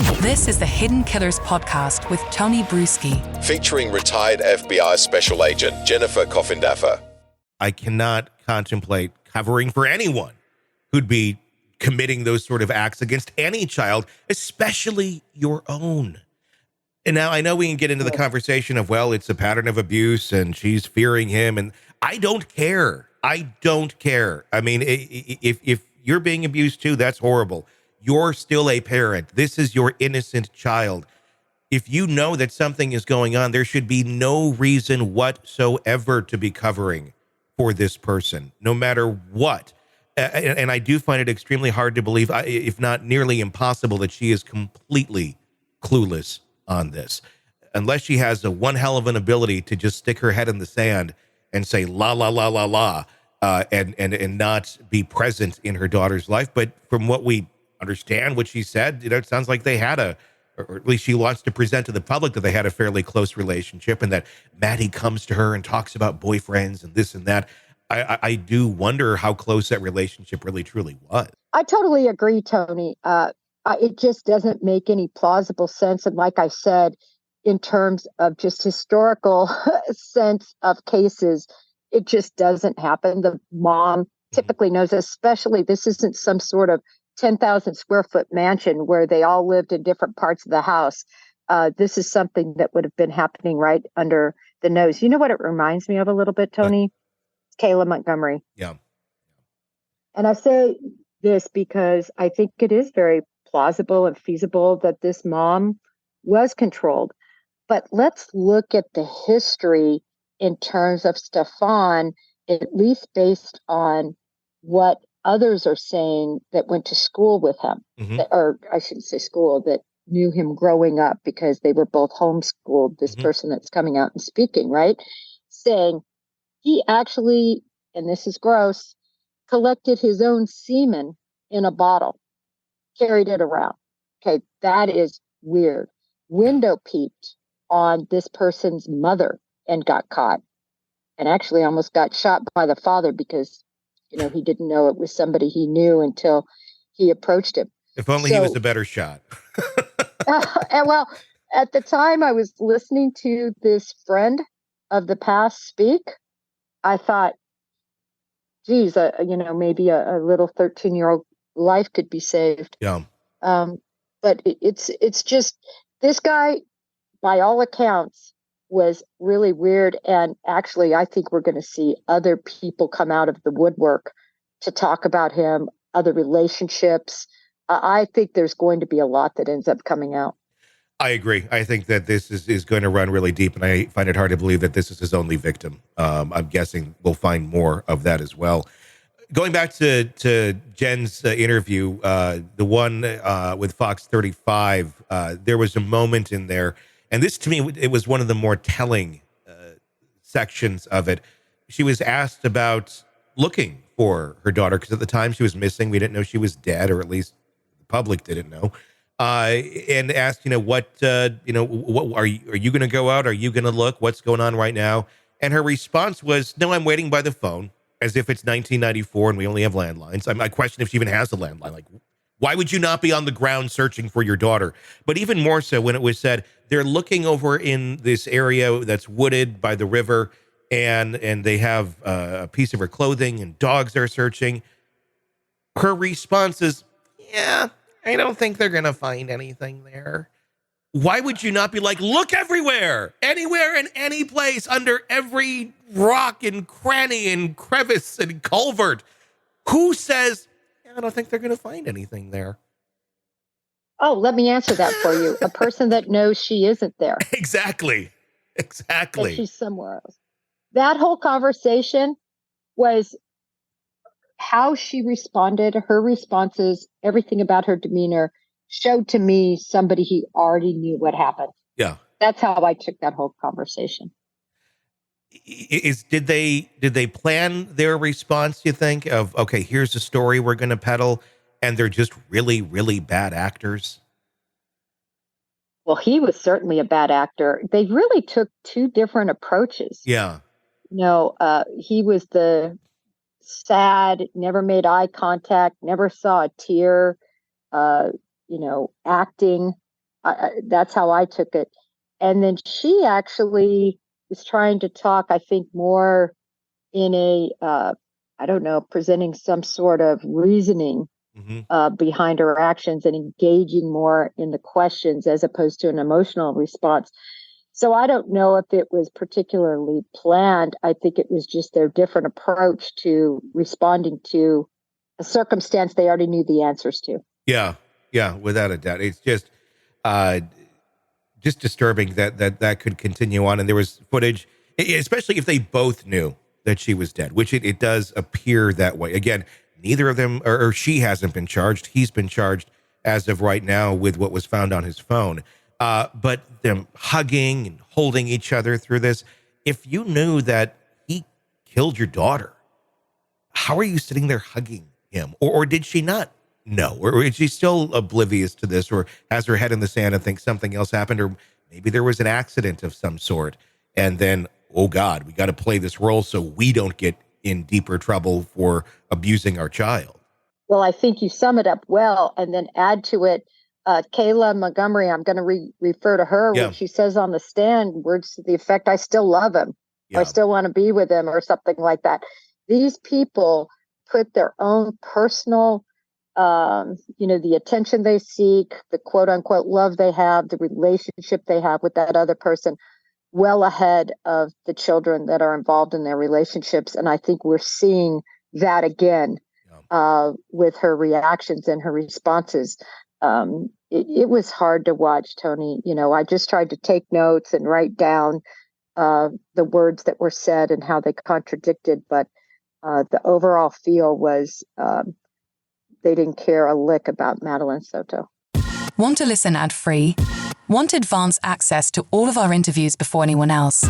This is the Hidden Killers podcast with Tony Brueski. Featuring retired FBI Special Agent Jennifer Coffindaffer. I cannot contemplate covering for anyone who'd be committing those sort of acts against any child, especially your own. And now I know we can get into the conversation of, well, it's a pattern of abuse and she's fearing him. And I don't care. I don't care. I mean, if you're being abused too, that's horrible. You're still a parent. This is your innocent child. If you know that something is going on, there should be no reason whatsoever to be covering for this person, no matter what. And I do find it extremely hard to believe, if not nearly impossible, that she is completely clueless on this. Unless she has a one hell of an ability to just stick her head in the sand and say la la la la la, and not be present in her daughter's life. But from what we understand, what she said, it sounds like they had or at least she wants to present to the public that they had a fairly close relationship, and that Maddie comes to her and talks about boyfriends and this and that. I do wonder how close that relationship really truly was. I totally agree, Tony. It just doesn't make any plausible sense. And like I said, in terms of just historical sense of cases, it just doesn't happen. The mom typically knows, especially this isn't some sort of 10,000 square foot mansion where they all lived in different parts of the house. This is something that would have been happening right under the nose. You know what it reminds me of a little bit, Tony? Kayla Montgomery. Yeah. And I say this because I think it is very plausible and feasible that this mom was controlled. But let's look at the history in terms of Stefan, at least based on what others are saying that went to school with him, or I shouldn't say school, that knew him growing up because they were both homeschooled, this person that's coming out and speaking, right? Saying he actually, and this is gross, collected his own semen in a bottle, carried it around. Okay, that is weird. Window peeped on this person's mother and got caught, and actually almost got shot by the father because, he didn't know it was somebody he knew until he approached him. If only he was a better shot. And well, at the time I was listening to this friend of the past speak, I thought, geez, maybe a little 13-year-old life could be saved. Yeah. But it's just, this guy, by all accounts, was really weird. And actually, I think we're going to see other people come out of the woodwork to talk about him, other relationships. I think there's going to be a lot that ends up coming out. I agree. I think that this is going to run really deep, and I find it hard to believe that this is his only victim. I'm guessing we'll find more of that as well. Going back to Jen's interview, the one with Fox 35, there was a moment in there, and this to me, it was one of the more telling sections of it. She was asked about looking for her daughter, because at the time she was missing. We didn't know she was dead, or at least the public didn't know. And asked, what are you going to go out? Are you going to look? What's going on right now? And her response was, no, I'm waiting by the phone, as if it's 1994 and we only have landlines. I question if she even has a landline. Like, why would you not be on the ground searching for your daughter? But even more so when it was said, they're looking over in this area that's wooded by the river, and they have a piece of her clothing, and dogs are searching. Her response is, yeah, I don't think they're going to find anything there. Why would you not be like, look everywhere, anywhere and any place, under every rock and cranny and crevice and culvert? Who says, yeah, I don't think they're going to find anything there? Oh, let me answer that for you. A person that knows she isn't there. Exactly. That she's somewhere else. That whole conversation was how she responded, her responses, everything about her demeanor showed to me somebody who already knew what happened. Yeah. That's how I took that whole conversation. Did they plan their response, you think, of, okay, here's the story we're going to peddle, and they're just really, really bad actors? Well, he was certainly a bad actor. They really took two different approaches. Yeah. He was the sad, never made eye contact, never saw a tear, acting. That's how I took it. And then she actually was trying to talk, I think, more in I don't know, presenting some sort of reasoning behind her actions and engaging more in the questions as opposed to an emotional response. So I don't know if it was particularly planned. I think it was just their different approach to responding to a circumstance they already knew the answers to. Yeah, without a doubt. It's just disturbing that could continue on. And there was footage, especially if they both knew that she was dead, which it does appear that way. Again, neither of them, or she hasn't been charged. He's been charged as of right now with what was found on his phone. But them hugging and holding each other through this. If you knew that he killed your daughter, how are you sitting there hugging him? Or did she not know? Or is she still oblivious to this, or has her head in the sand and thinks something else happened? Or maybe there was an accident of some sort. And then, oh God, we got to play this role so we don't get in deeper trouble for abusing our child. Well, I think you sum it up well, and then add to it, Kayla Montgomery, I'm going to refer to her, when she says on the stand words to the effect, I still love him, or I still want to be with him, or something like that. These people put their own personal, the attention they seek, the quote unquote love they have, the relationship they have with that other person, well ahead of the children that are involved in their relationships. And I think we're seeing that again with her reactions and her responses. It was hard to watch, Tony. I just tried to take notes and write down the words that were said and how they contradicted. But the overall feel was they didn't care a lick about Maddie Soto. Want to listen ad-free? Want advance access to all of our interviews before anyone else?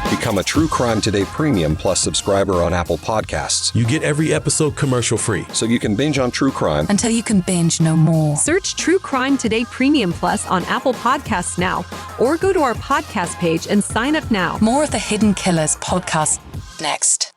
Become a True Crime Today Premium Plus subscriber on Apple Podcasts. You get every episode commercial-free, so you can binge on true crime until you can binge no more. Search True Crime Today Premium Plus on Apple Podcasts now, or go to our podcast page and sign up now. More of the Hidden Killers podcast next.